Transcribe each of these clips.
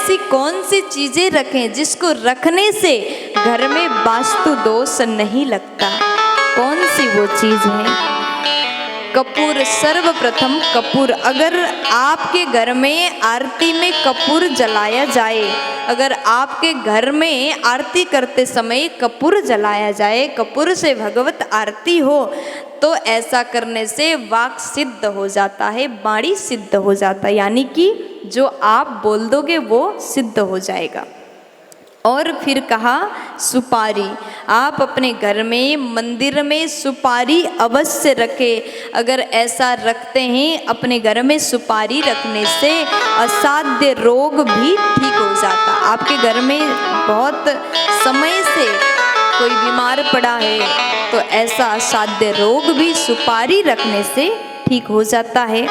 ऐसी कौन सी चीजें रखें जिसको रखने से घर में वास्तु दोष नहीं लगता। कौन सी वो चीज है? कपूर। सर्वप्रथम कपूर। अगर आपके घर में आरती में कपूर जलाया जाए, अगर आपके घर में आरती करते समय कपूर जलाया जाए, कपूर से भगवत आरती हो, तो ऐसा करने से वाक सिद्ध हो जाता है, वाणी सिद्ध हो जाता है, यानी कि जो आप बोल दोगे वो सिद्ध हो जाएगा। और फिर कहा सुपारी। आप अपने घर में मंदिर में सुपारी अवश्य रखें। अगर ऐसा रखते हैं, अपने घर में सुपारी रखने से असाध्य रोग भी ठीक हो जाता। आपके घर में बहुत समय से कोई बीमार पड़ा है तो ऐसा असाध्य रोग भी सुपारी रखने से ठीक हो जाता है।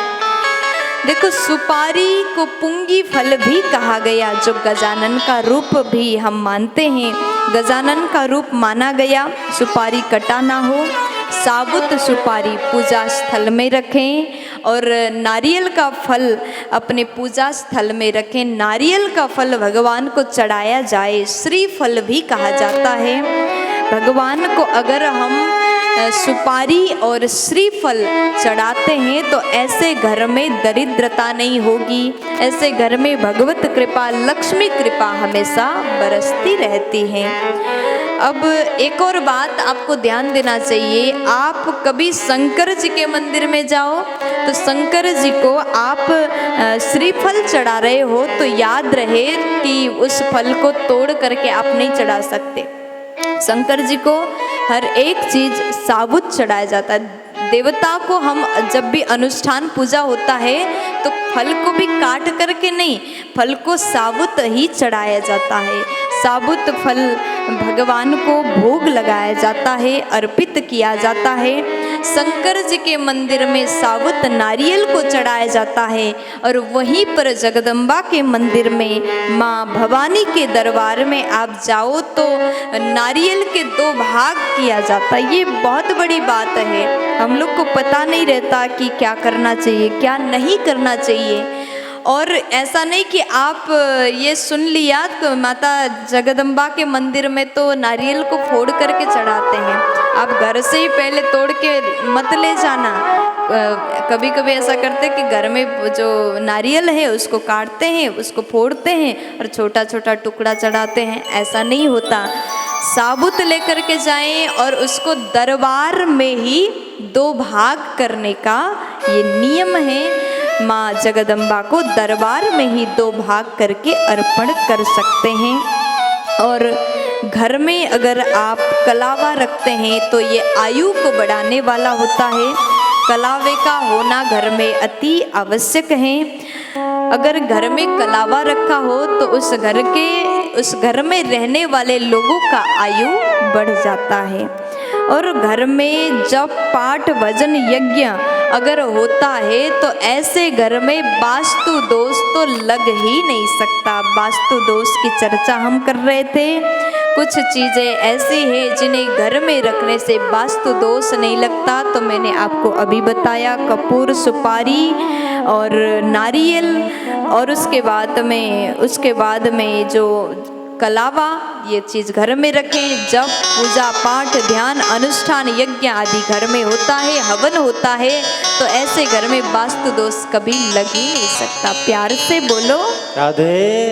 देखो, सुपारी को पुंगी फल भी कहा गया, जो गजानन का रूप भी हम मानते हैं, गजानन का रूप माना गया। सुपारी कटा ना हो। साबुत सुपारी पूजा स्थल में रखें और नारियल का फल अपने पूजा स्थल में रखें। नारियल का फल भगवान को चढ़ाया जाए, श्रीफल भी कहा जाता है। भगवान को अगर हम सुपारी और श्रीफल चढ़ाते हैं तो ऐसे घर में दरिद्रता नहीं होगी, ऐसे घर में भगवत कृपा, लक्ष्मी कृपा हमेशा बरसती रहती है। अब एक और बात आपको ध्यान देना चाहिए, आप कभी शंकर जी के मंदिर में जाओ तो शंकर जी को आप श्रीफल चढ़ा रहे हो तो याद रहे कि उस फल को तोड़ करके आप नहीं चढ़ा सकते। शंकर जी को हर एक चीज साबुत चढ़ाया जाता है। देवता को हम जब भी अनुष्ठान पूजा होता है तो फल को भी काट करके नहीं, फल को साबुत ही चढ़ाया जाता है। साबुत फल भगवान को भोग लगाया जाता है, अर्पित किया जाता है। शंकर जी के मंदिर में साबुत नारियल को चढ़ाया जाता है और वहीं पर जगदम्बा के मंदिर में माँ भवानी के दरबार में आप जाओ तो नारियल के 2 भाग किया जाता है। ये बहुत बड़ी बात है, हम लोग को पता नहीं रहता कि क्या करना चाहिए क्या नहीं करना चाहिए। और ऐसा नहीं कि आप ये सुन लिया तो माता जगदम्बा के मंदिर में तो नारियल को फोड़ करके चढ़ाते हैं, आप घर से ही पहले तोड़ के मत ले जाना। कभी कभी ऐसा करते कि घर में जो नारियल है उसको काटते हैं, उसको फोड़ते हैं और छोटा छोटा टुकड़ा चढ़ाते हैं, ऐसा नहीं होता। साबुत लेकर के जाएं और उसको दरबार में ही 2 भाग करने का ये नियम है। माँ जगदम्बा को दरबार में ही 2 भाग करके अर्पण कर सकते हैं। और घर में अगर आप कलावा रखते हैं तो ये आयु को बढ़ाने वाला होता है। कलावे का होना घर में अति आवश्यक है। अगर घर में कलावा रखा हो तो उस घर में रहने वाले लोगों का आयु बढ़ जाता है। और घर में जब पाठ भजन यज्ञ अगर होता है तो ऐसे घर में वास्तु दोष तो लग ही नहीं सकता। वास्तु दोष की चर्चा हम कर रहे थे। कुछ चीज़ें ऐसी हैं जिन्हें घर में रखने से वास्तु दोष नहीं लगता, तो मैंने आपको अभी बताया, कपूर, सुपारी और नारियल, और उसके बाद में जो कलावा, ये चीज़ घर में रखें। जब पूजा पाठ ध्यान अनुष्ठान यज्ञ आदि घर में होता है, हवन होता है, तो ऐसे घर में वास्तु दोष कभी लग ही नहीं सकता। प्यार से बोलो राधे।